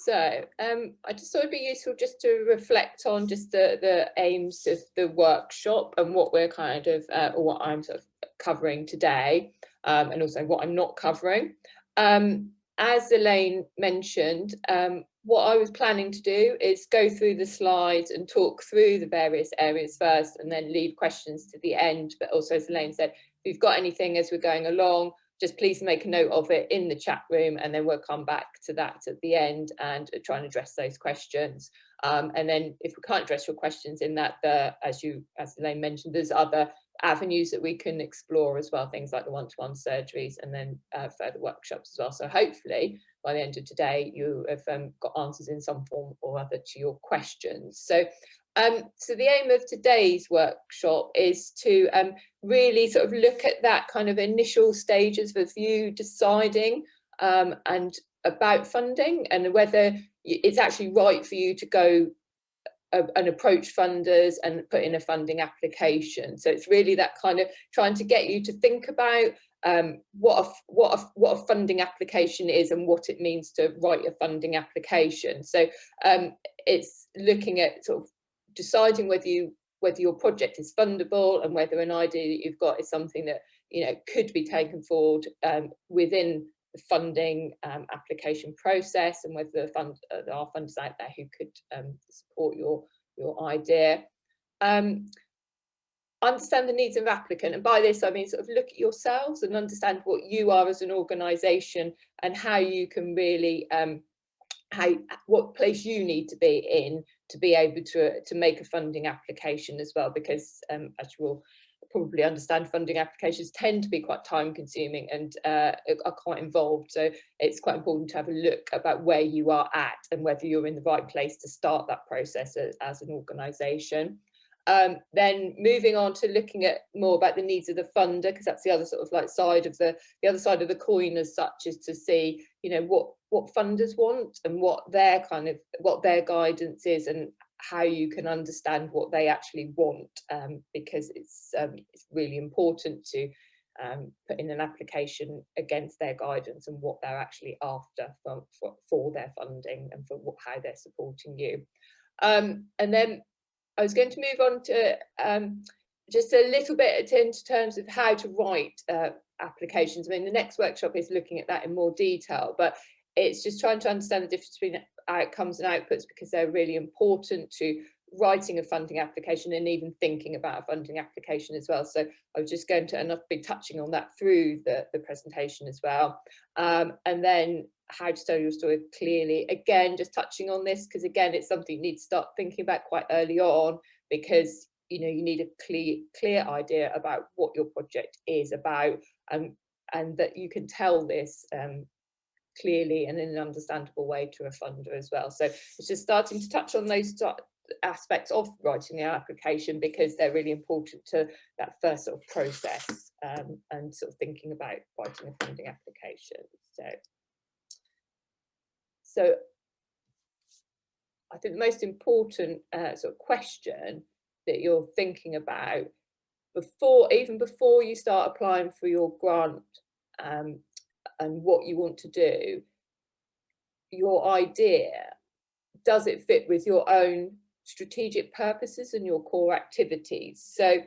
So I just thought it'd be useful just to reflect on just the aims of the workshop and what we're kind of, or what I'm sort of covering today, and also what I'm not covering. As Elaine mentioned, what I was planning to do is go through the slides and talk through the various areas first and then leave questions to the end. But also, as Elaine said, if you've got anything as we're going along, just please make a note of it in the chat room, and then we'll come back to that at the end and try and address those questions. And then if we can't address your questions in that, as Elaine mentioned, there's other avenues that we can explore as well, things like the one-to-one surgeries and then further workshops as well. So hopefully by the end of today you have got answers in some form or other to your questions. So the aim of today's workshop is to really sort of look at that kind of initial stages of you deciding and about funding, and whether it's actually right for you to go and approach funders and put in a funding application. So it's really that kind of trying to get you to think about what a funding application is and what it means to write a funding application. So it's looking at sort of deciding whether your project is fundable and whether an idea that you've got is something that could be taken forward within the funding application process, and whether there are funders out there who could support your idea. Understand the needs of applicant, and by this I mean sort of look at yourselves and understand what you are as an organisation and how you can really what place you need to be in to be able to make a funding application as well, because as you will probably understand, funding applications tend to be quite time consuming and are quite involved. So it's quite important to have a look about where you are at and whether you're in the right place to start that process as an organisation. Then moving on to looking at more about the needs of the funder, because that's the other sort of like side of the other side of the coin as such, is to see what funders want and what their guidance is and how you can understand what they actually want, because it's really important to put in an application against their guidance and what they're actually after for their funding and for how they're supporting you. And then I was going to move on to just a little bit in terms of how to write applications. I mean, the next workshop is looking at that in more detail, but it's just trying to understand the difference between outcomes and outputs, because they're really important to writing a funding application and even thinking about a funding application as well. So I was just going to, and I'll be touching on that through the presentation as well. And then how to tell your story clearly, again just touching on this because again it's something you need to start thinking about quite early on, because you need a clear idea about what your project is about, and that you can tell this clearly and in an understandable way to a funder as well. So it's just starting to touch on those aspects of writing the application, because they're really important to that first sort of process and sort of thinking about writing a funding application. So I think the most important sort of question that you're thinking about even before you start applying for your grant and what you want to do, your idea, does it fit with your own strategic purposes and your core activities? So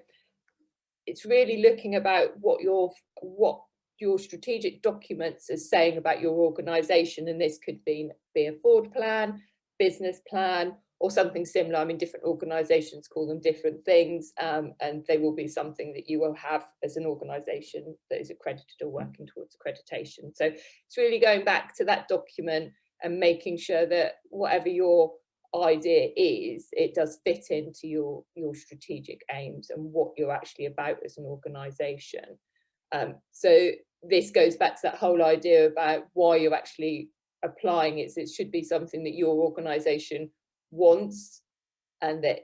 it's really looking about what your strategic documents are saying about your organisation, and this could be a forward plan, business plan, or something similar. I mean, different organisations call them different things, and they will be something that you will have as an organisation that is accredited or working towards accreditation. So it's really going back to that document and making sure that whatever your idea is, it does fit into your strategic aims and what you're actually about as an organisation. So this goes back to that whole idea about why you're actually applying it. So it should be something that your organisation wants, and that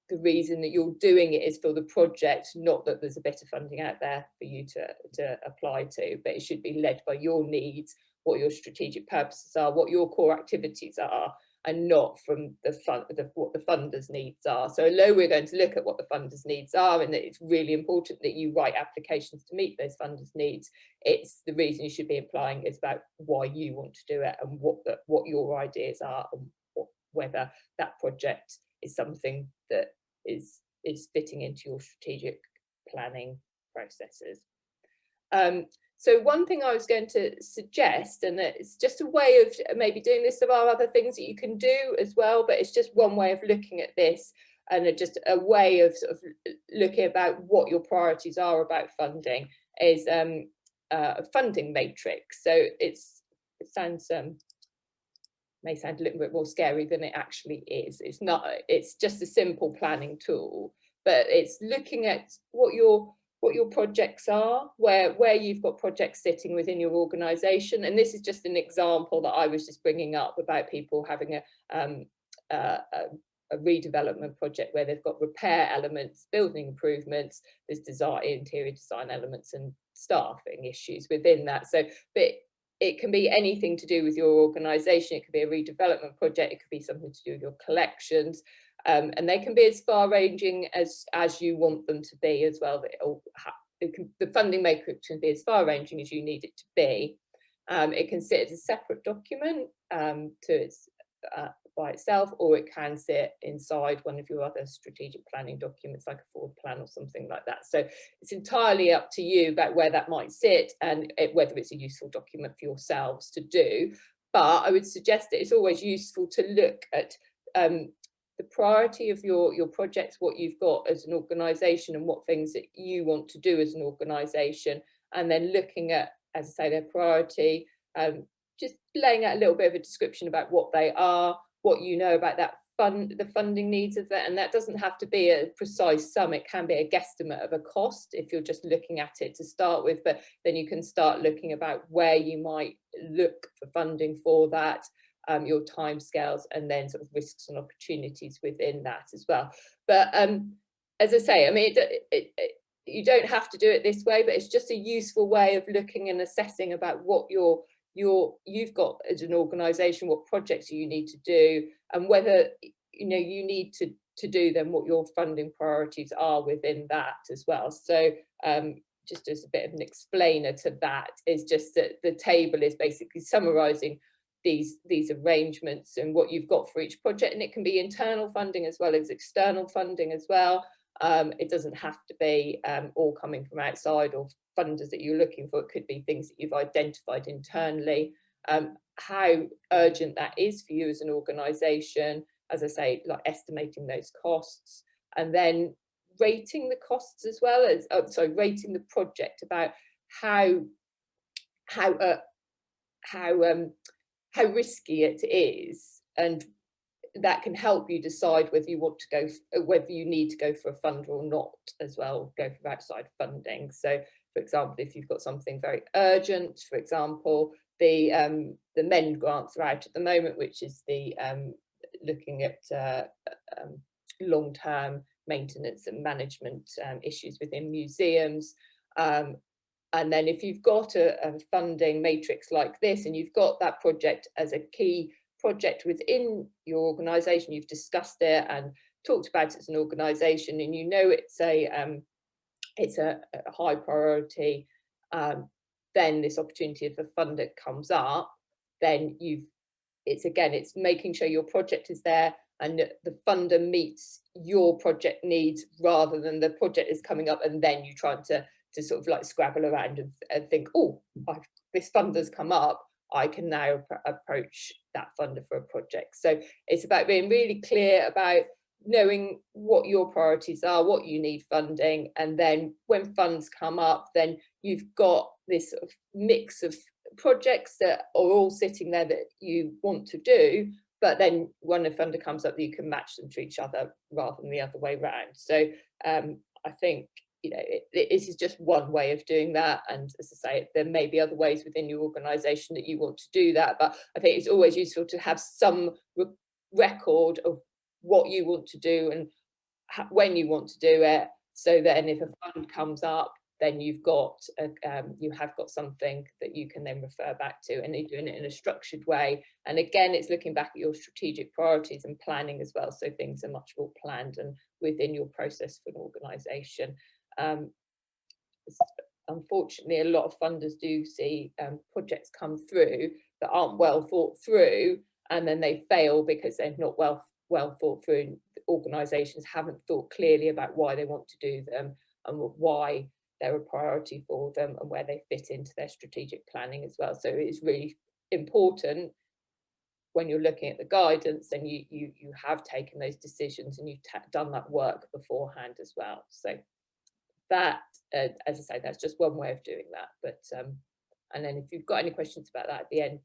the reason that you're doing it is for the project, not that there's a bit of funding out there for you to apply to, but it should be led by your needs, what your strategic purposes are, what your core activities are, and not from what the funders' needs are. So although we're going to look at what the funders' needs are, and that it's really important that you write applications to meet those funders' needs, it's the reason you should be applying is about why you want to do it and what your ideas are, and whether that project is something that is fitting into your strategic planning processes. So one thing I was going to suggest, and it's just a way of maybe doing this, there are other things that you can do as well, but it's just one way of looking at this, and just a way of sort of looking about what your priorities are about funding, is a funding matrix. So it sounds may sound a little bit more scary than it actually is. It's not, it's just a simple planning tool, but it's looking at what your projects are, where you've got projects sitting within your organisation. And this is just an example that I was just bringing up about people having a redevelopment project where they've got repair elements, building improvements, there's design, interior design elements, and staffing issues within that. So, but it can be anything to do with your organisation. It could be a redevelopment project. It could be something to do with your collections, and they can be as far-ranging as you want them to be as well. The funding matrix can be as far-ranging as you need it to be. It can sit as a separate document by itself, or it can sit inside one of your other strategic planning documents, like a forward plan or something like that. So it's entirely up to you about where that might sit, and whether it's a useful document for yourselves to do. But I would suggest that it's always useful to look at the priority of your projects, what you've got as an organisation, and what things that you want to do as an organisation, and then looking at, as I say, their priority, just laying out a little bit of a description about what they are, what you know about that the funding needs of that. And that doesn't have to be a precise sum, it can be a guesstimate of a cost if you're just looking at it to start with, but then you can start looking about where you might look for funding for that, your timescales, and then sort of risks and opportunities within that as well. But as I say, I mean, you don't have to do it this way, but it's just a useful way of looking and assessing about what you've got as an organisation, what projects you need to do, and whether you need to do them, what your funding priorities are within that as well. So just as a bit of an explainer to that, is just that the table is basically summarising these arrangements and what you've got for each project, and it can be internal funding as well as external funding as well. It doesn't have to be all coming from outside or funders that you're looking for. It could be things that you've identified internally, how urgent that is for you as an organisation, as I say, like estimating those costs, and then rating the costs as well as, rating the project, about how risky it is, and that can help you decide whether you want to go, whether you need to go for a funder or not as well, go for outside funding. So for example, if you've got something very urgent, for example, the MEND grants are out at the moment, which is the looking at long-term maintenance and management issues within museums. And then if you've got a funding matrix like this, and you've got that project as a key project within your organisation, you've discussed it and talked about it as an organisation, and you know it's a high priority, then this opportunity of the funder comes up, then it's making sure your project is there and the funder meets your project needs, rather than the project is coming up and then you trying to sort of like scrabble around and think, oh, this funder's come up, I can now approach that funder for a project. So it's about being really clear about knowing what your priorities are, what you need funding, and then when funds come up, then you've got this sort of mix of projects that are all sitting there that you want to do, but then when a funder comes up, you can match them to each other rather than the other way around. So I think, this is just one way of doing that, and as I say, there may be other ways within your organisation that you want to do that, but I think it's always useful to have some record of what you want to do and when you want to do it, so then if a fund comes up, then you've got you have got something that you can then refer back to, and you're doing it in a structured way. And again, it's looking back at your strategic priorities and planning as well, so things are much more planned and within your process for an organisation. Unfortunately, a lot of funders do see projects come through that aren't well thought through, and then they fail because they're not well thought through. Organisations haven't thought clearly about why they want to do them and why they're a priority for them and where they fit into their strategic planning as well. So it's really important when you're looking at the guidance, then you have taken those decisions and you've done that work beforehand as well. So that, as I say, that's just one way of doing that. But and then if you've got any questions about that at the end,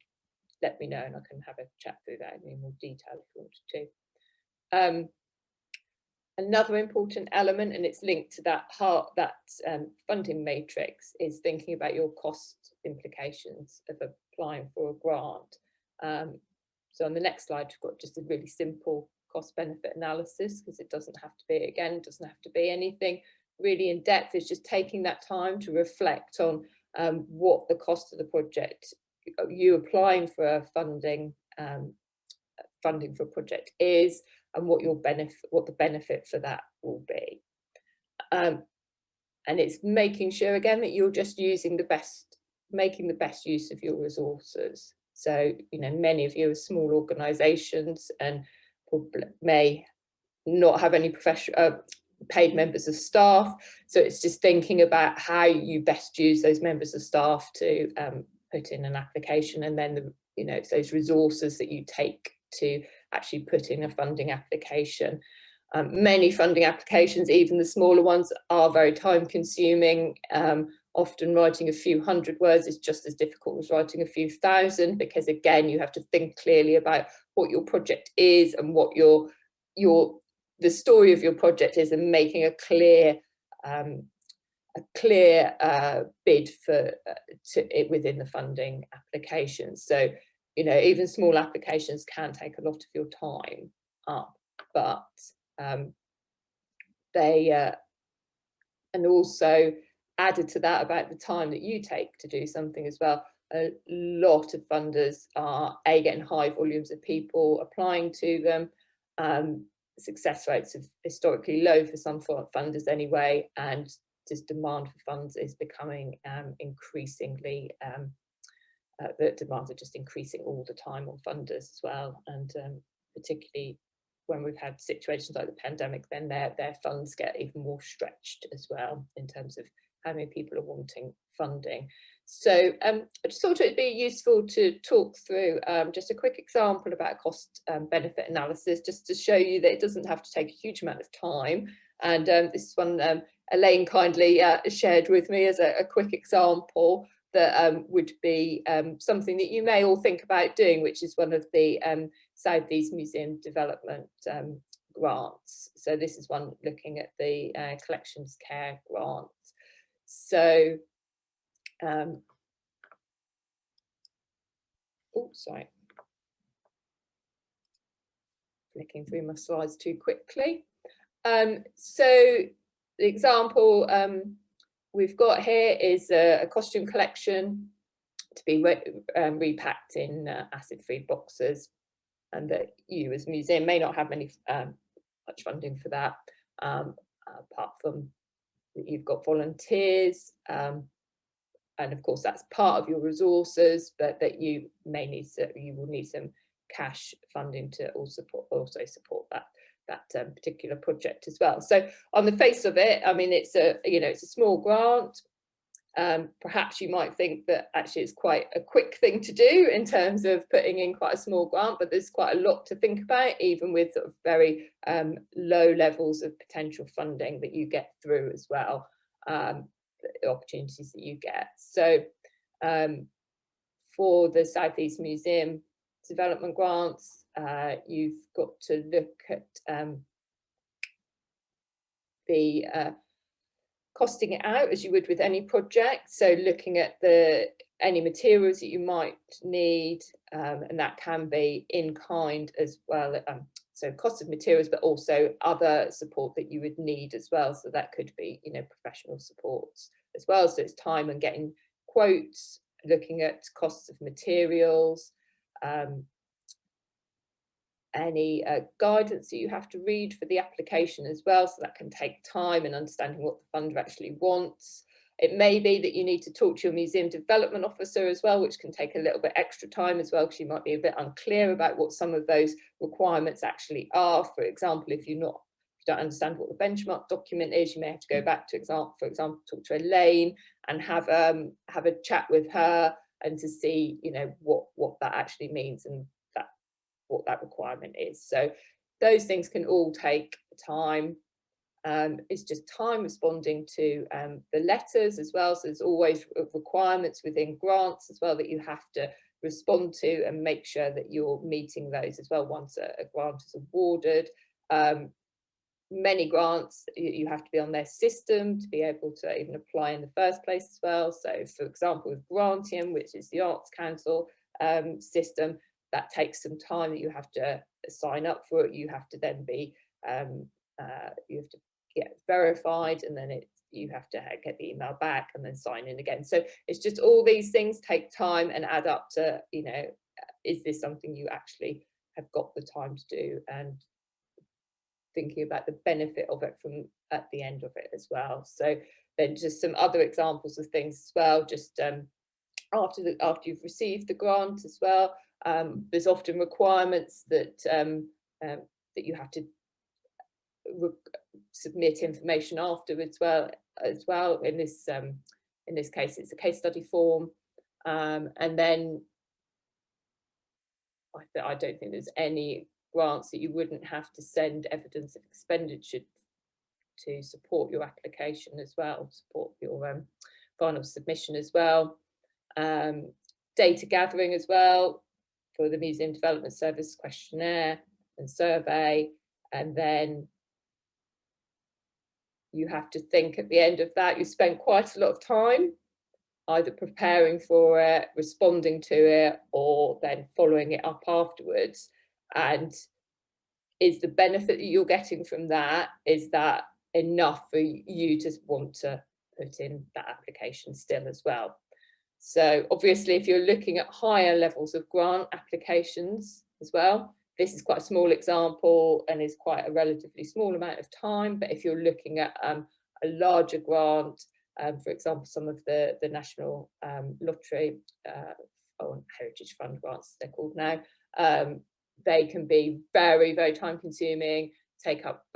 let me know and I can have a chat through that in more detail if you wanted to. Another important element, and it's linked to that funding matrix, is thinking about your cost implications of applying for a grant. So on the next slide, we've got just a really simple cost benefit analysis, because it doesn't have to be, again, it doesn't have to be anything really in depth. It's just taking that time to reflect on what the cost of the project, you applying for funding for a project is, and what the benefit for that will be. And it's making sure again that you're just using making the best use of your resources. So, you know, many of you are small organisations and may not have any paid members of staff. So it's just thinking about how you best use those members of staff to put in an application, and then it's those resources that you take to actually put in a funding application. Many funding applications, even the smaller ones, are very time consuming. Often writing a few hundred words is just as difficult as writing a few thousand, because again, you have to think clearly about what your project is and what the story of your project is, and making a clear bid for it within the funding application. So, even small applications can take a lot of your time up, but and also added to that about the time that you take to do something as well. A lot of funders are getting high volumes of people applying to them. Success rates are historically low for some funders anyway, and just demand for funds is becoming increasingly, the demands are just increasing all the time on funders as well, and particularly when we've had situations like the pandemic, then their funds get even more stretched as well in terms of how many people are wanting funding. So I just thought it'd be useful to talk through just a quick example about cost benefit analysis, just to show you that it doesn't have to take a huge amount of time. And this one Elaine kindly shared with me as a quick example that would be something that you may all think about doing, which is one of the South East Museum development grants. So this is one looking at the collections care grant. So, sorry, flicking through my slides too quickly. So the example we've got here is a costume collection to be repacked in acid-free boxes, and that you as a museum may not have much funding for that, apart from that you've got volunteers, and of course that's part of your resources, but that you will need some cash funding to also support that particular project as well. So on the face of it, I mean, it's a small grant. Perhaps you might think that actually it's quite a quick thing to do in terms of putting in quite a small grant, but there's quite a lot to think about, even with sort of very low levels of potential funding that you get through as well, the opportunities that you get. So for the South East Museum development grants, you've got to look at the costing it out as you would with any project. So looking at any materials that you might need, and that can be in kind as well. So cost of materials, but also other support that you would need as well. So that could be, professional supports as well. So it's time and getting quotes, looking at costs of materials, any guidance that you have to read for the application as well, so that can take time and understanding what the funder actually wants. It may be that you need to talk to your museum development officer as well, which can take a little bit extra time as well, because you might be a bit unclear about what some of those requirements actually are. For example, if you don't understand what the benchmark document is, you may have to go back to for example, talk to Elaine and have a chat with her and to see, you know, what that actually means and what that requirement is. So those things can all take time. It's just time responding to the letters as well. So there's always requirements within grants as well that you have to respond to and make sure that you're meeting those as well once a grant is awarded. Many grants, you have to be on their system to be able to even apply in the first place as well. So for example, with Grantium, which is the Arts Council system, that takes some time that you have to sign up for it. You have to then be, you have to get verified, and then you have to get the email back and then sign in again. So it's just all these things take time and add up to, you know, is this something you actually have got the time to do, and thinking about the benefit of it from at the end of it as well. So then just some other examples of things as well, just after you've received the grant as well. There's often requirements that that you have to submit information afterwards as well. In this case, it's a case study form, and then I don't think there's any grants that you wouldn't have to send evidence of expenditure to support your application as well, support your final submission as well. Data gathering as well for the Museum Development Service questionnaire and survey, and then you have to think at the end of that, you spent quite a lot of time either preparing for it, responding to it, or then following it up afterwards. And is the benefit that you're getting from that, is that enough for you to want to put in that application still as well? So obviously, if you're looking at higher levels of grant applications as well, this is quite a small example and is quite a relatively small amount of time. But if you're looking at a larger grant, for example, some of the National Lottery or Heritage Fund grants, they're called now, they can be very, very time consuming, take up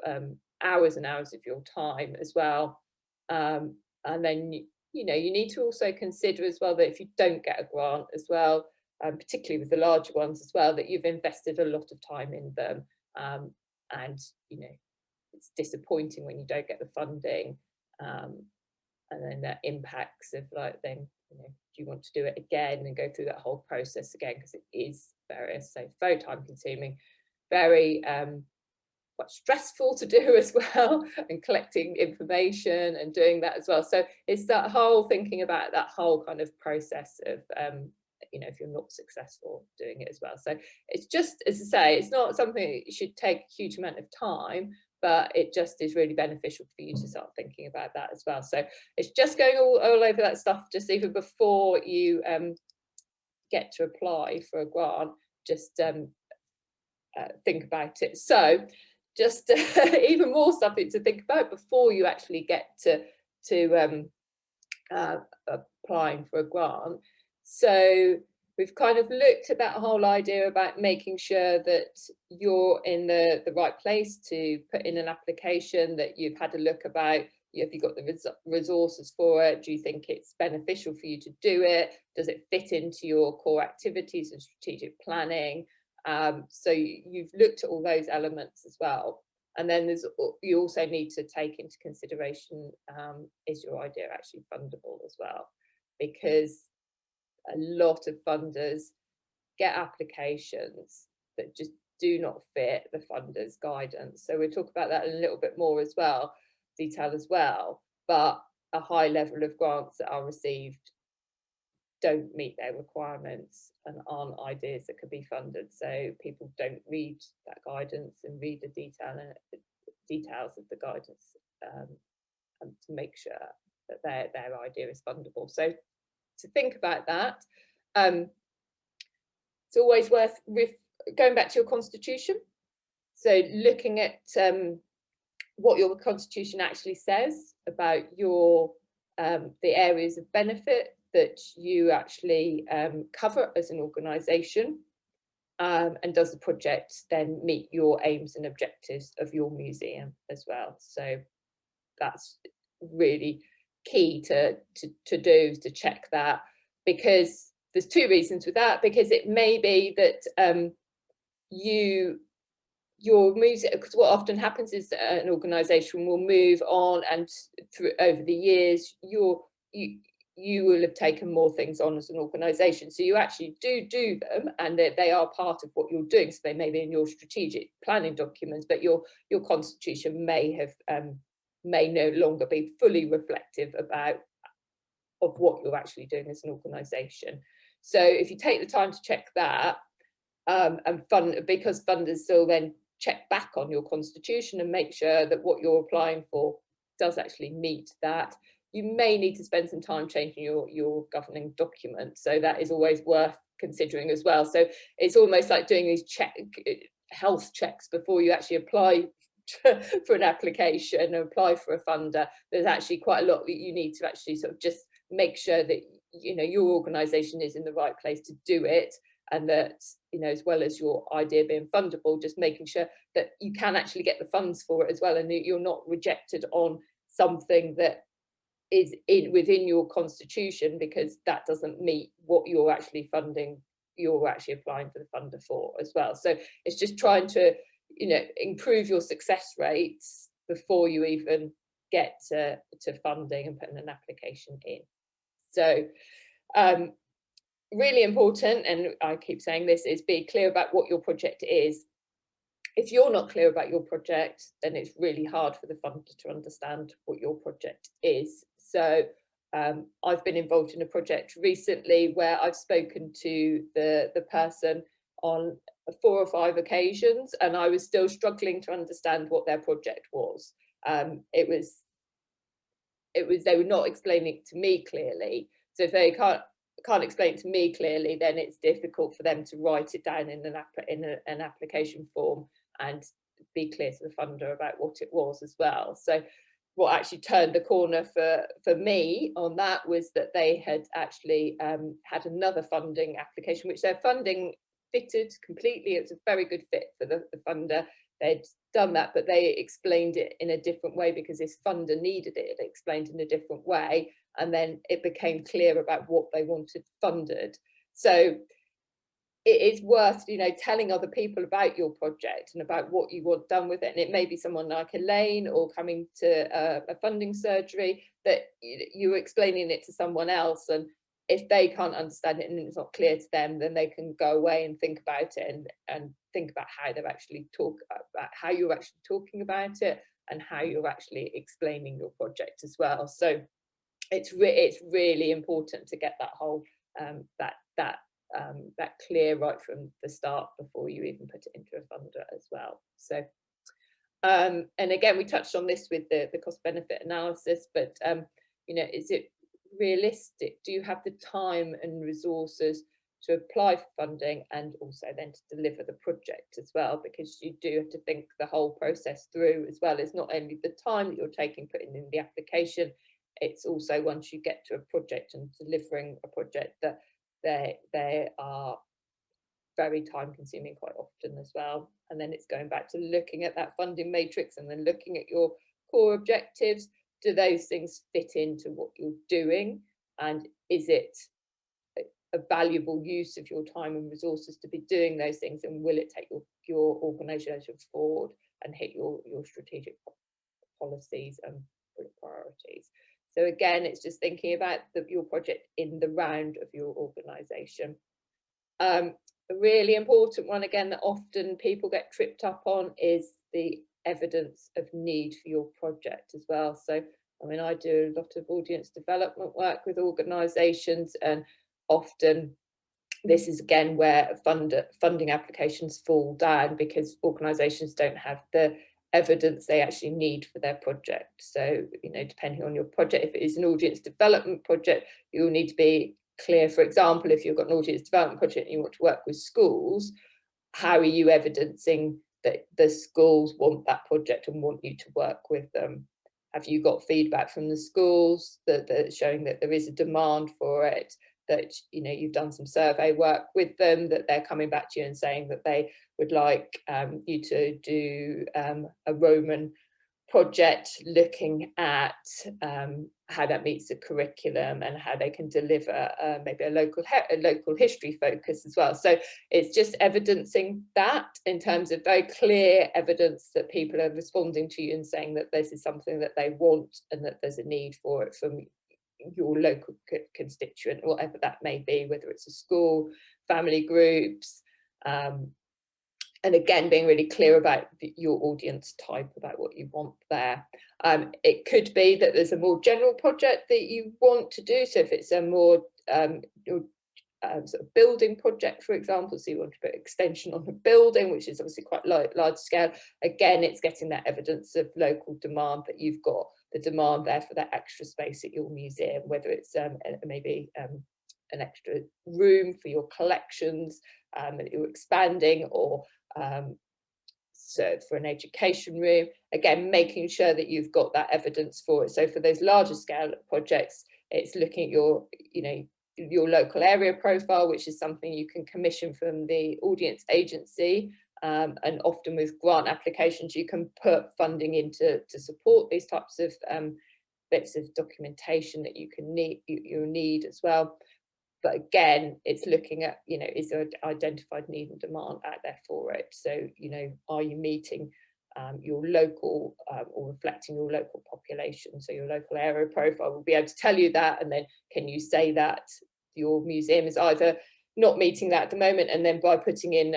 hours and hours of your time as well. And then you know, you need to also consider as well that if you don't get a grant as well, particularly with the larger ones as well, that you've invested a lot of time in them, and you know, it's disappointing when you don't get the funding, and then that impacts of like, then, you know, do you want to do it again and go through that whole process again, because it is very time consuming, very quite stressful to do as well, and collecting information and doing that as well. So it's that whole thinking about that whole kind of process of you know, if you're not successful doing it as well. So it's just, as I say, it's not something that should take a huge amount of time, but it just is really beneficial for you to start thinking about that as well. So it's just going all over that stuff, just even before you get to apply for a grant, just think about it. So just even more stuff to think about before you actually get to applying for a grant. So we've kind of looked at that whole idea about making sure that you're in the right place to put in an application, that you've had a look about, have you got the resources for it? Do you think it's beneficial for you to do it? Does it fit into your core activities and strategic planning? So you've looked at all those elements as well. And then you also need to take into consideration, is your idea actually fundable as well? Because a lot of funders get applications that just do not fit the funder's guidance. So we'll talk about that in a little bit more as well, detail as well. But a high level of grants that are received don't meet their requirements and aren't ideas that could be funded. So people don't read that guidance and read the details of the guidance, and to make sure that their idea is fundable. So to think about that, it's always worth going back to your constitution. So looking at what your constitution actually says about your the areas of benefit that you actually cover as an organisation, and does the project then meet your aims and objectives of your museum as well. So that's really key to do, to check that, because there's two reasons with that. Because it may be that your music, because what often happens is that an organisation will move on, and over the years you will have taken more things on as an organisation. So you actually do them, and they are part of what you're doing. So they may be in your strategic planning documents, but your constitution may no longer be fully reflective of what you're actually doing as an organisation. So if you take the time to check that, because funders still then check back on your constitution and make sure that what you're applying for does actually meet that, you may need to spend some time changing your governing document. So that is always worth considering as well. So it's almost like doing these health checks before you actually apply for an application and apply for a funder. There's actually quite a lot that you need to actually sort of just make sure that your organisation is in the right place to do it, and that as well as your idea being fundable, just making sure that you can actually get the funds for it as well, and that you're not rejected on something that is within your constitution because that doesn't meet what you're actually funding, you're actually applying for the funder for as well. So it's just trying to improve your success rates before you even get to funding and putting an application in. So really important, and I keep saying this, is be clear about what your project is. If you're not clear about your project, then it's really hard for the funder to understand what your project is. So I've been involved in a project recently where I've spoken to the person on 4 or 5 occasions, and I was still struggling to understand what their project was. They were not explaining it to me clearly. So if they can't explain it to me clearly, then it's difficult for them to write it down in an application form and be clear to the funder about what it was as well. So what actually turned the corner for me on that was that they had actually had another funding application, which their funding fitted completely. It was a very good fit for the funder. They'd done that, but they explained it in a different way because this funder needed it. They explained in a different way, and then it became clear about what they wanted funded. So it is worth telling other people about your project and about what you want done with it. And it may be someone like Elaine, or coming to a funding surgery, that you're explaining it to someone else, and if they can't understand it and it's not clear to them, then they can go away and think about it and think about how they're actually how you're actually talking about it and how you're actually explaining your project as well. So it's really important to get that whole that clear right from the start before you even put it into a funder as well. So and again, we touched on this with the cost benefit analysis, but is it realistic? Do you have the time and resources to apply for funding and also then to deliver the project as well? Because you do have to think the whole process through as well. It's not only the time that you're taking putting in the application, it's also once you get to a project and delivering a project that they are very time consuming quite often as well. And then it's going back to looking at that funding matrix and then looking at your core objectives. Do those things fit into what you're doing, and is it a valuable use of your time and resources to be doing those things, and will it take your organisation forward and hit your strategic policies and priorities? So again, it's just thinking about your project in the round of your organisation. A really important one, again, that often people get tripped up on is the evidence of need for your project as well. So I mean, I do a lot of audience development work with organisations, and often this is again where funding applications fall down because organisations don't have the evidence they actually need for their project. So, you know, depending on your project, if it is an audience development project, you'll need to be clear. For example, if you've got an audience development project and you want to work with schools, how are you evidencing that the schools want that project and want you to work with them? Have you got feedback from the schools that showing that there is a demand for it, that, you know, you've done some survey work with them, that they're coming back to you and saying that they would like you to do a Roman project looking at how that meets the curriculum and how they can deliver maybe a local history focus as well. So it's just evidencing that in terms of very clear evidence that people are responding to you and saying that this is something that they want and that there's a need for it from your local constituent, whatever that may be, whether it's a school, family groups, and again, being really clear about your audience type, about what you want there. It could be that there's a more general project that you want to do. So if it's a more sort of building project, for example, so you want to put extension on a building, which is obviously quite large scale, again, it's getting that evidence of local demand, that you've got the demand there for that extra space at your museum, whether it's maybe an extra room for your collections that you're expanding, or so for an education room. Again, making sure that you've got that evidence for it. So for those larger scale projects, it's looking at your, you know, your local area profile, which is something you can commission from the audience agency, and often with grant applications you can put funding into to support these types of bits of documentation that you'll need as well. But again, it's looking at, you know, is there an identified need and demand out there for it? So, you know, are you meeting your local or reflecting your local population? So your local area profile will be able to tell you that, and then can you say that your museum is either not meeting that at the moment, and then by putting in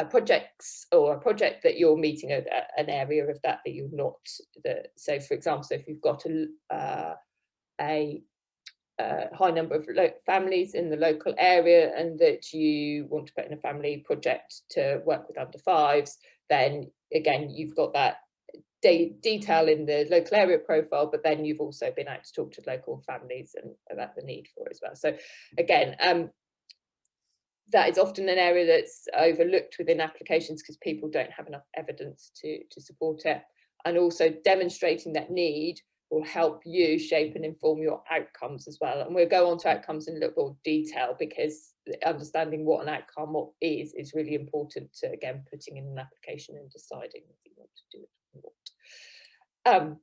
projects or a project that you're meeting an area of that you're not. So for example, so if you've got a high number of families in the local area and that you want to put in a family project to work with under fives, then again you've got that detail in the local area profile, but then you've also been out to talk to local families and about the need for it as well. So again, that is often an area that's overlooked within applications because people don't have enough evidence to support it. And also demonstrating that need will help you shape and inform your outcomes as well. And we'll go on to outcomes in a little more detail, because understanding what an outcome is really important to, again, putting in an application and deciding if you want to do it or not.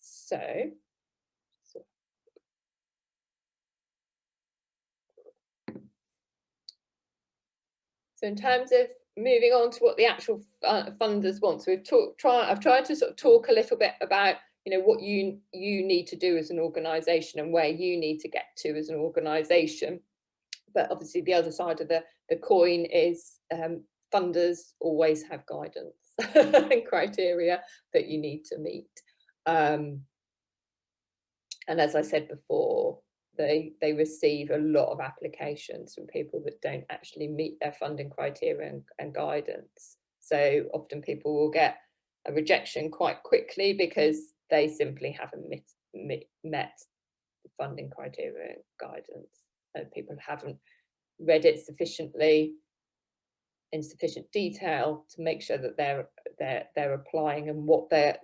So in terms of moving on to what the actual funders want, so I've tried to sort of talk a little bit about, you know, what you need to do as an organisation and where you need to get to as an organisation. But obviously the other side of the coin is funders always have guidance and criteria that you need to meet. And as I said before, they receive a lot of applications from people that don't actually meet their funding criteria and guidance. So often people will get a rejection quite quickly because they simply haven't met the funding criteria and guidance, and people haven't read it sufficiently in sufficient detail to make sure that they're applying, and what the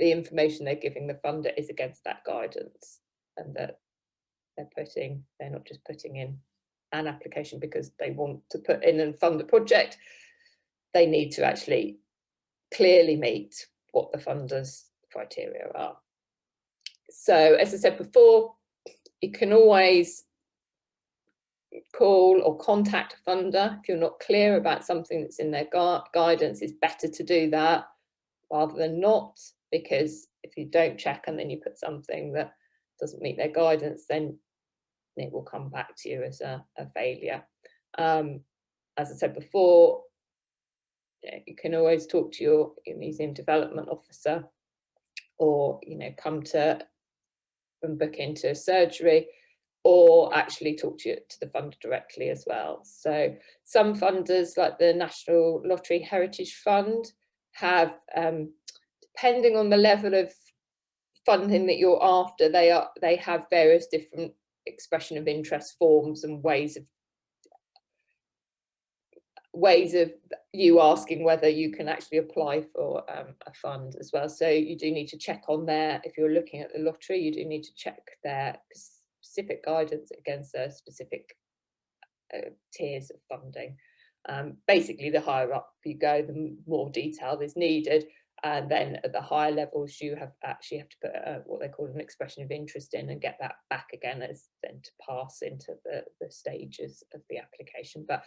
information they're giving the funder is against that guidance, and that they're not just putting in an application because they want to put in and fund a project. They need to actually clearly meet what the funders' criteria are. So as I said before, you can always call or contact a funder if you're not clear about something that's in their guidance. It's better to do that rather than not, because if you don't check and then you put something that doesn't meet their guidance, then it will come back to you as a failure. As I said before, you can always talk to your museum development officer, or, you know, come to and book into a surgery, or actually talk to the funder directly as well. So some funders, like the National Lottery Heritage Fund, have, depending on the level of funding that you're after, they have various different expression of interest forms and ways of you asking whether you can actually apply for a fund as well. So you do need to check on there, if you're looking at the lottery, you do need to check their specific guidance against their specific tiers of funding. Basically, the higher up you go, the more detail is needed, and then at the higher levels you actually have to put what they call an expression of interest in and get that back again as then to pass into the stages of the application. But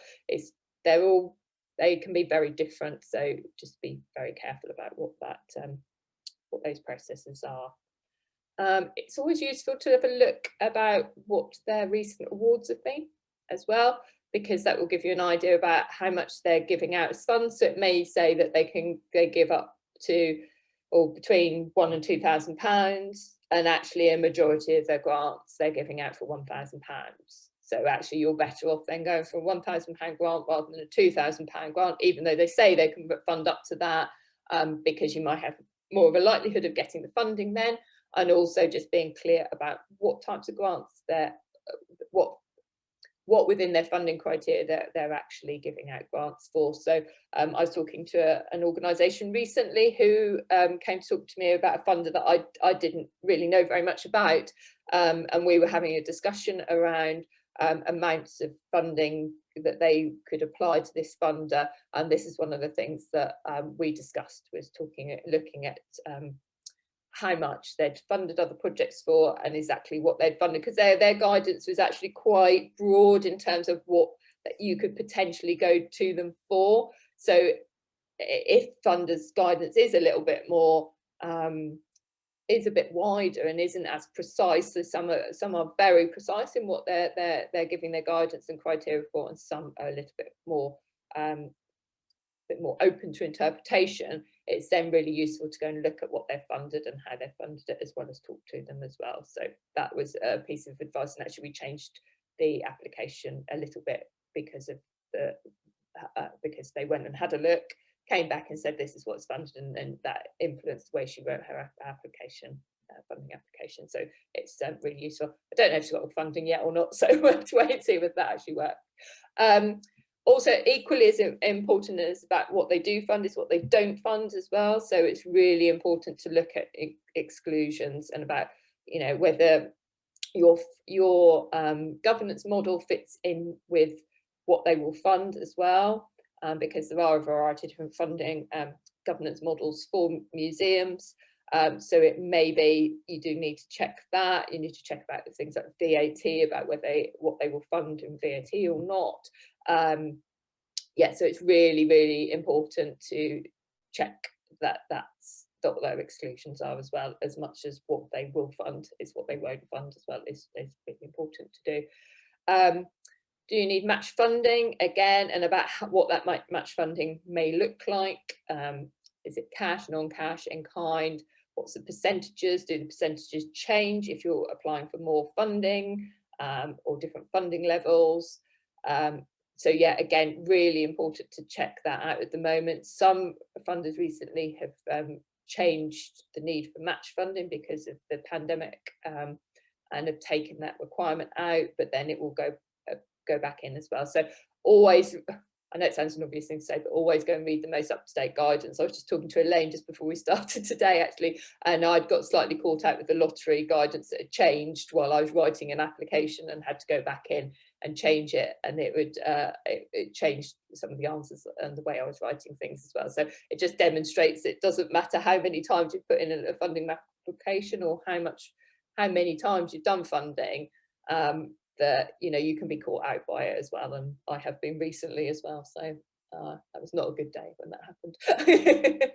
they can be very different, so just be very careful about what those processes are. It's always useful to have a look about what their recent awards have been as well, because that will give you an idea about how much they're giving out as funds. So it may say that they give up to or between £1,000 and £2,000, and actually a majority of their grants they're giving out for £1,000. So actually you're better off then going for a £1,000 grant rather than a £2,000 grant, even though they say they can fund up to that, because you might have more of a likelihood of getting the funding then, and also just being clear about what types of grants what within their funding criteria they're actually giving out grants for. So I was talking to an organisation recently who came to talk to me about a funder that I didn't really know very much about, and we were having a discussion around amounts of funding that they could apply to this funder, and this is one of the things that we discussed, was looking at how much they'd funded other projects for and exactly what they'd funded, because their guidance was actually quite broad in terms of what that you could potentially go to them for. So if funders' guidance is a little bit more is a bit wider and isn't as precise, so some are very precise in what they're giving their guidance and criteria for, and some are a little bit more open to interpretation. It's then really useful to go and look at what they've funded and how they've funded it, as well as talk to them as well. So that was a piece of advice, and actually we changed the application a little bit because of because they went and had a look, came back and said this is what's funded, and that influenced the way she wrote her application, funding application. So it's really useful. I don't know if she's got the funding yet or not, so we'll have to wait and see whether that actually works. Also, equally as important as about what they do fund is what they don't fund as well. So it's really important to look at exclusions and about, you know, whether your governance model fits in with what they will fund as well, because there are a variety of different funding governance models for museums. So it may be you do need to check that. You need to check about things like VAT, about what they will fund in VAT or not. Yeah, so it's really, really important to check that what their exclusions are as well, as much as what they will fund is what they won't fund as well, is really important to do. Do you need match funding? Again, and about what that match funding may look like. Is it cash, non-cash, in kind? What's the percentages? Do the percentages change if you're applying for more funding, or different funding levels? So yeah, again, really important to check that out at the moment. Some funders recently have changed the need for match funding because of the pandemic, and have taken that requirement out, but then it will go back in as well. So always, I know it sounds an obvious thing to say, but always go and read the most up-to-date guidance. I was just talking to Elaine just before we started today, actually, and I'd got slightly caught out with the lottery guidance that had changed while I was writing an application and had to go back in and change it, and it changed some of the answers and the way I was writing things as well. So it just demonstrates it doesn't matter how many times you put in a funding application or how many times you've done funding, that, you know, you can be caught out by it as well, and I have been recently as well. So that was not a good day when that happened.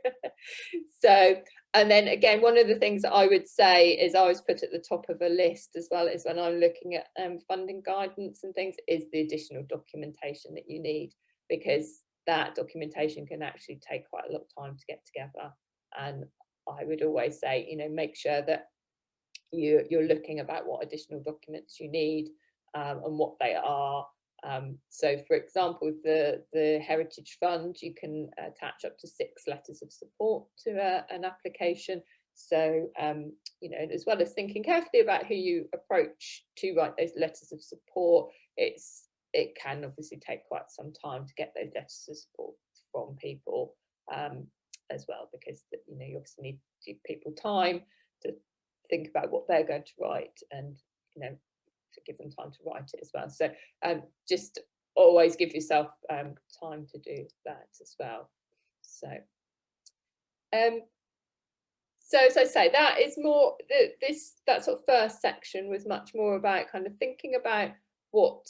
So, and then again, one of the things that I would say is I always put at the top of a list as well, is when I'm looking at funding guidance and things, is the additional documentation that you need, because that documentation can actually take quite a lot of time to get together. And I would always say, you know, make sure that you're looking about what additional documents you need, and what they are, So for example, with the Heritage Fund, you can attach up to 6 letters of support to an application. So, you know, as well as thinking carefully about who you approach to write those letters of support, it can obviously take quite some time to get those letters of support from people as well, because you know, you obviously need to give people time to think about what they're going to write, and you know, to give them time to write it as well. So just always give yourself time to do that as well. So so as I say, that is more that sort of first section was much more about kind of thinking about what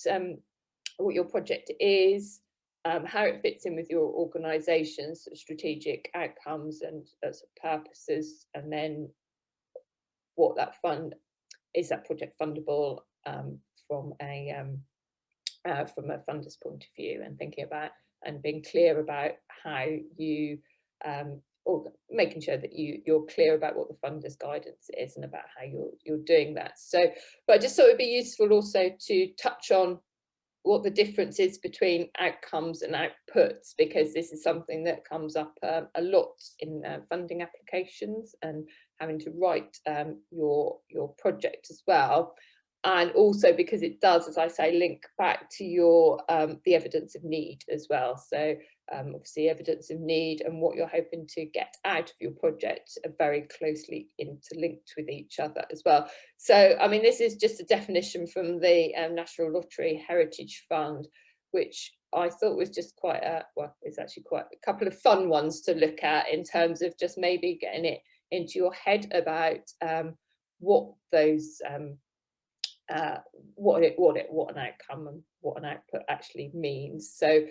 your project is, how it fits in with your organisation's strategic outcomes and sort of purposes, and then what that fund is, that project fundable from a funder's point of view, and thinking about and being clear about how you or making sure that you're clear about what the funder's guidance is and about how you're doing that. So, but I just thought it'd be useful also to touch on what the difference is between outcomes and outputs, because this is something that comes up a lot in funding applications and having to write your project as well. And also because it does, as I say, link back to your the evidence of need as well. So obviously evidence of need and what you're hoping to get out of your project are very closely interlinked with each other as well. So I mean, this is just a definition from the National Lottery Heritage Fund, which I thought was just quite well, it's actually quite a couple of fun ones to look at in terms of just maybe getting it into your head about what those what an outcome and what an output actually means. So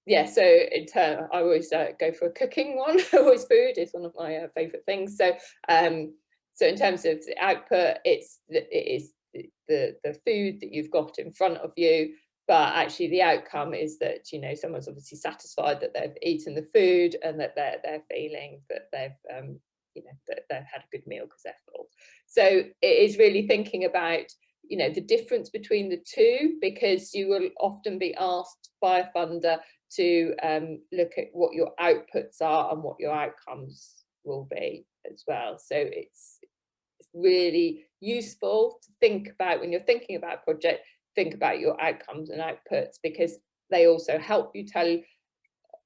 yeah, so in turn, I always go for a cooking one. Always food is one of my favourite things. So so in terms of the output, it is the food that you've got in front of you, but actually the outcome is that, you know, someone's obviously satisfied that they've eaten the food and that they're feeling that they've you know, that they've had a good meal because they're full. So it is really thinking about, you know, the difference between the two, because you will often be asked by a funder to look at what your outputs are and what your outcomes will be as well. So it's really useful to think about, when you're thinking about a project, think about your outcomes and outputs, because they also help you tell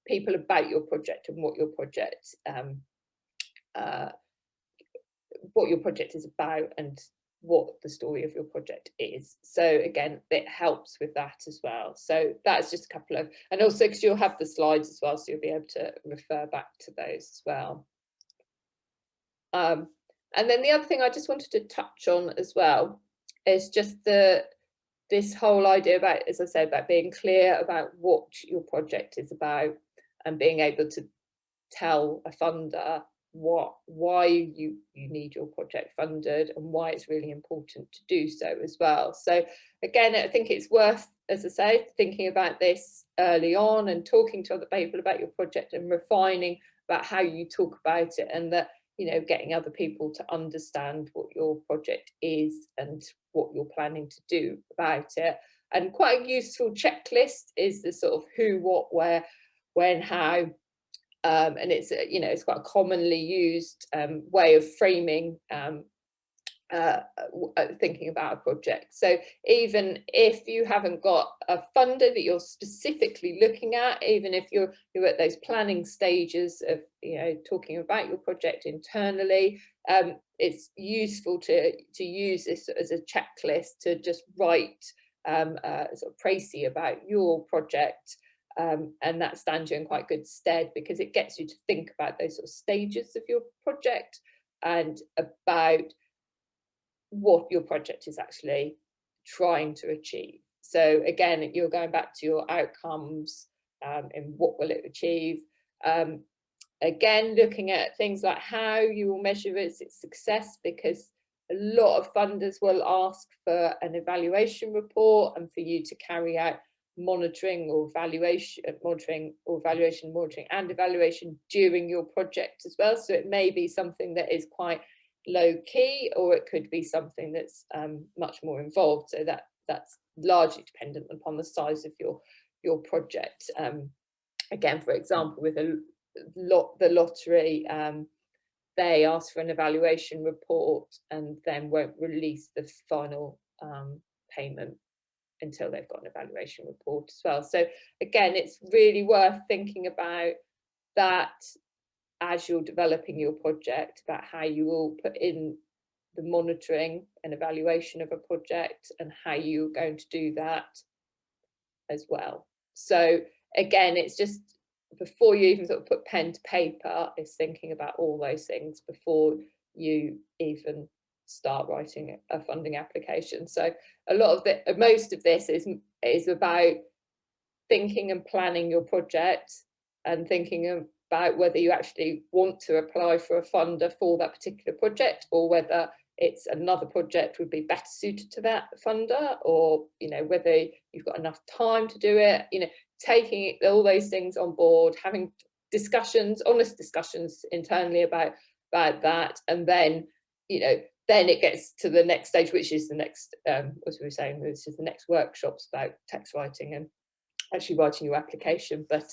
people about your project and what your project is about and what the story of your project is. So again, it helps with that as well. So that's just a couple of, and also because you'll have the slides as well, so you'll be able to refer back to those as well. And then the other thing I just wanted to touch on as well is just this whole idea about, as I said, about being clear about what your project is about and being able to tell a funder why you need your project funded and why it's really important to do so as well. So again, I think it's worth, as I say, thinking about this early on and talking to other people about your project and refining about how you talk about it, and that, you know, getting other people to understand what your project is and what you're planning to do about it. And quite a useful checklist is the sort of who, what, where, when, how. And it's, you know, it's quite a commonly used way of framing thinking about a project. So even if you haven't got a funder that you're specifically looking at, even if you're at those planning stages of, you know, talking about your project internally, it's useful to use this as a checklist to just write sort of précis about your project. And that stands you in quite good stead, because it gets you to think about those sort of stages of your project and about what your project is actually trying to achieve. So again, you're going back to your outcomes and what will it achieve. Again, looking at things like how you will measure its success, because a lot of funders will ask for an evaluation report and for you to carry out monitoring and evaluation during your project as well. So it may be something that is quite low key, or it could be something that's much more involved. So that's largely dependent upon the size of your project. Again, for example, with the lottery, they ask for an evaluation report and then won't release the final payment until they've got an evaluation report as well. So again, it's really worth thinking about that as you're developing your project, about how you will put in the monitoring and evaluation of a project and how you're going to do that as well. So again, it's just before you even sort of put pen to paper, is thinking about all those things before you even start writing a funding application. So a lot of the most of this is about thinking and planning your project and thinking about whether you actually want to apply for a funder for that particular project, or whether it's another project would be better suited to that funder, or whether you've got enough time to do it. Taking all those things on board, having discussions, honest discussions internally about that, and then then it gets to the next stage, which is the next, as we were saying, this is the next workshops about text writing and actually writing your application. But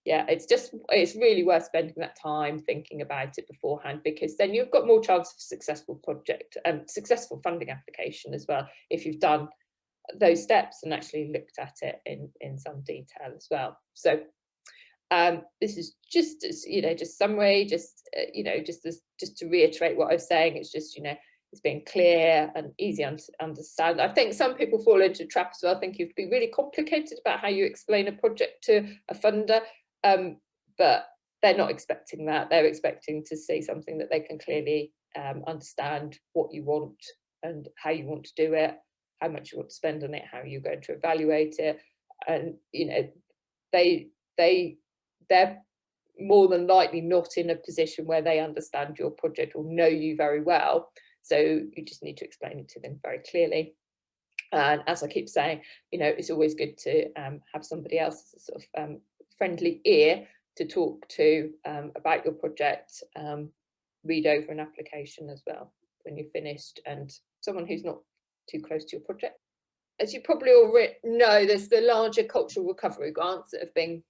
yeah, it's really worth spending that time thinking about it beforehand, because then you've got more chance of successful project and successful funding application as well, if you've done those steps and actually looked at it in some detail as well. So this is just just summary, just to reiterate what I was saying. It's just it's being clear and easy to understand. I think some people fall into a trap as well, think you have to be really complicated about how you explain a project to a funder, but they're not expecting that. They're expecting to see something that they can clearly understand what you want and how you want to do it, how much you want to spend on it, how you're going to evaluate it. And they're more than likely not in a position where they understand your project or know you very well. So you just need to explain it to them very clearly. And as I keep saying, it's always good to have somebody else as a sort of friendly ear to talk to about your project, read over an application as well when you're finished, and someone who's not too close to your project. As you probably already know, there's the larger cultural recovery grants that have been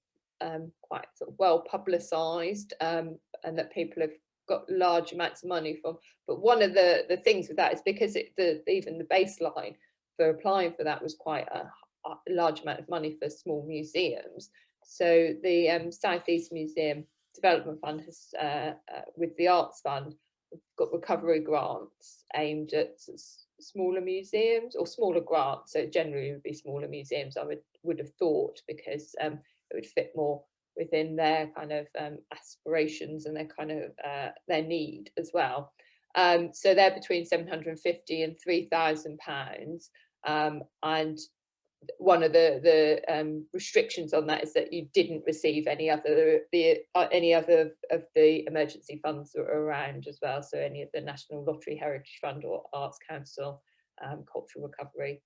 quite sort of well publicised, and that people have got large amounts of money from. But one of the things with that is because even the baseline for applying for that was quite a large amount of money for small museums. So the South East Museum Development Fund has, with the Arts Fund, got recovery grants aimed at smaller museums, or smaller grants. So generally it would be smaller museums, I would have thought, because it would fit more within their kind of aspirations and their kind of their need as well. So they're between £750 and £3,000, and one of the restrictions on that is that you didn't receive any other of the emergency funds that are around as well. So any of the National Lottery Heritage Fund or Arts Council, cultural recovery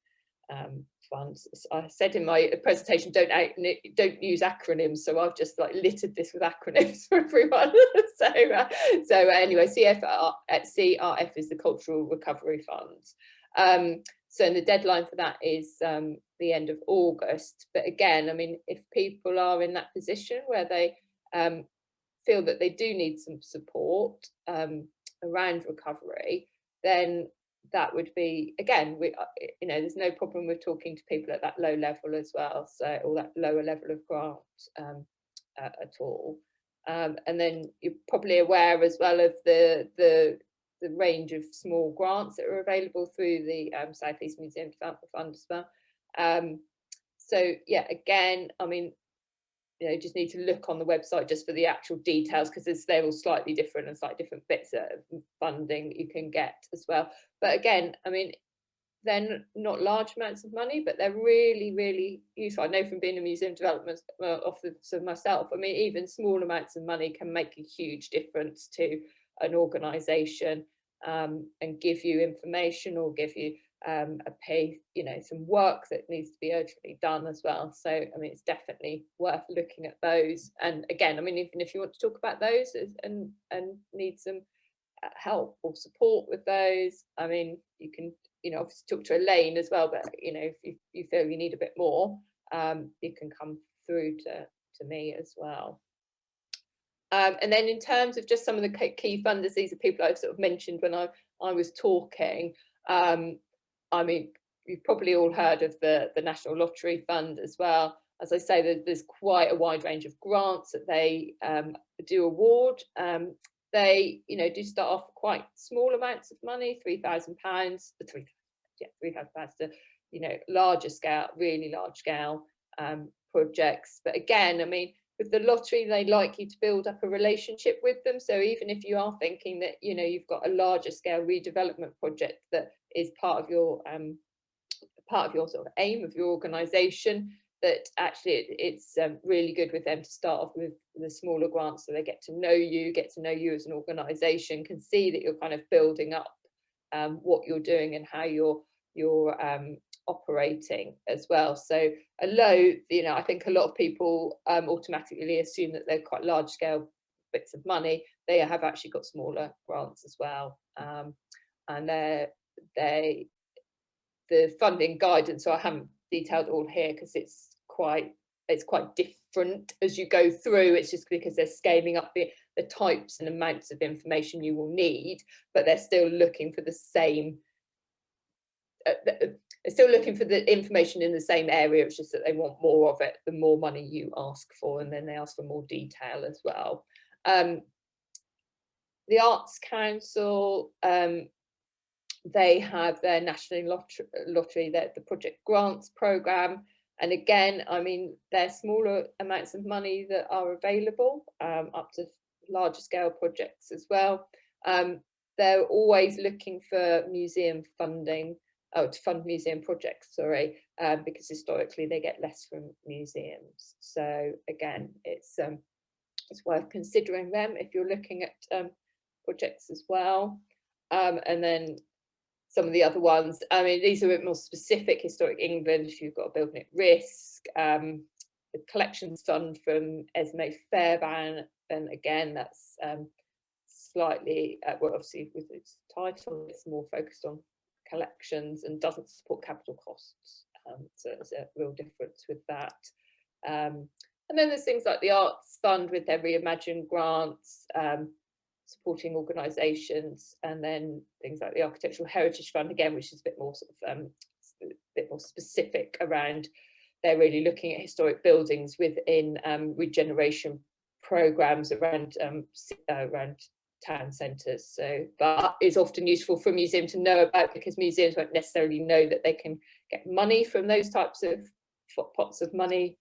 funds. I said in my presentation, don't use acronyms, so I've just littered this with acronyms for everyone. So anyway, CRF is the Cultural Recovery Funds. So the deadline for that is the end of August. But again, I mean, if people are in that position where they feel that they do need some support around recovery, then that would be, again, there's no problem with talking to people at that low level as well, so, or that lower level of grant at all. And then you're probably aware as well of the range of small grants that are available through the South East Museum Development Fund as well. So yeah, again, I mean, just need to look on the website just for the actual details, because they're all slightly different and slightly different bits of funding you can get as well. But again, I mean, they're not large amounts of money, but they're really, really useful. I know from being a museum development officer myself, I mean, even small amounts of money can make a huge difference to an organisation, and give you information, or give you some work that needs to be urgently done as well. So I mean, it's definitely worth looking at those. And again, I mean, even if you want to talk about those and need some help or support with those, I mean, you can obviously talk to Elaine as well, but if you feel you need a bit more, you can come through to me as well. And then in terms of just some of the key funders, these are people I've sort of mentioned when I was talking. I mean, you've probably all heard of the National Lottery Fund as well. As I say, there's quite a wide range of grants that they do award. They, do start off with quite small amounts of money, £3,000, £3,000 to, larger scale, really large scale projects. But again, I mean, with the lottery, they like you to build up a relationship with them. So even if you are thinking that, you've got a larger scale redevelopment project that is part of your sort of aim of your organisation, that actually it's really good with them to start off with the smaller grants, so they get to know you as an organisation, can see that you're kind of building up what you're doing and how you're operating as well. So although I think a lot of people automatically assume that they're quite large scale bits of money, they have actually got smaller grants as well, and the funding guidance, so I haven't detailed all here because it's quite different as you go through. It's just because they're scaling up the types and amounts of information you will need, but they're still looking for the same they're still looking for the information in the same area. It's just that they want more of it the more money you ask for, and then they ask for more detail as well. The Arts Council, they have their national lottery, the project grants programme, and again, I mean, they're smaller amounts of money that are available, up to larger scale projects as well. They're always looking for museum funding, to fund museum projects, sorry, because historically they get less from museums. So again, it's worth considering them if you're looking at projects as well. And then some of the other ones, I mean, these are a bit more specific. Historic England, if you've got a building at risk, the collections fund from Esme Fairbairn, and again, that's slightly, well, obviously with its title, it's more focused on collections and doesn't support capital costs. So there's a real difference with that. And then there's things like the Arts Fund with their Reimagine grants, supporting organisations, and then things like the Architectural Heritage Fund, again, which is a bit more sort of a bit more specific around, they're really looking at historic buildings within regeneration programmes around town centres. So, but it's often useful for a museum to know about, because museums won't necessarily know that they can get money from those types of pots of money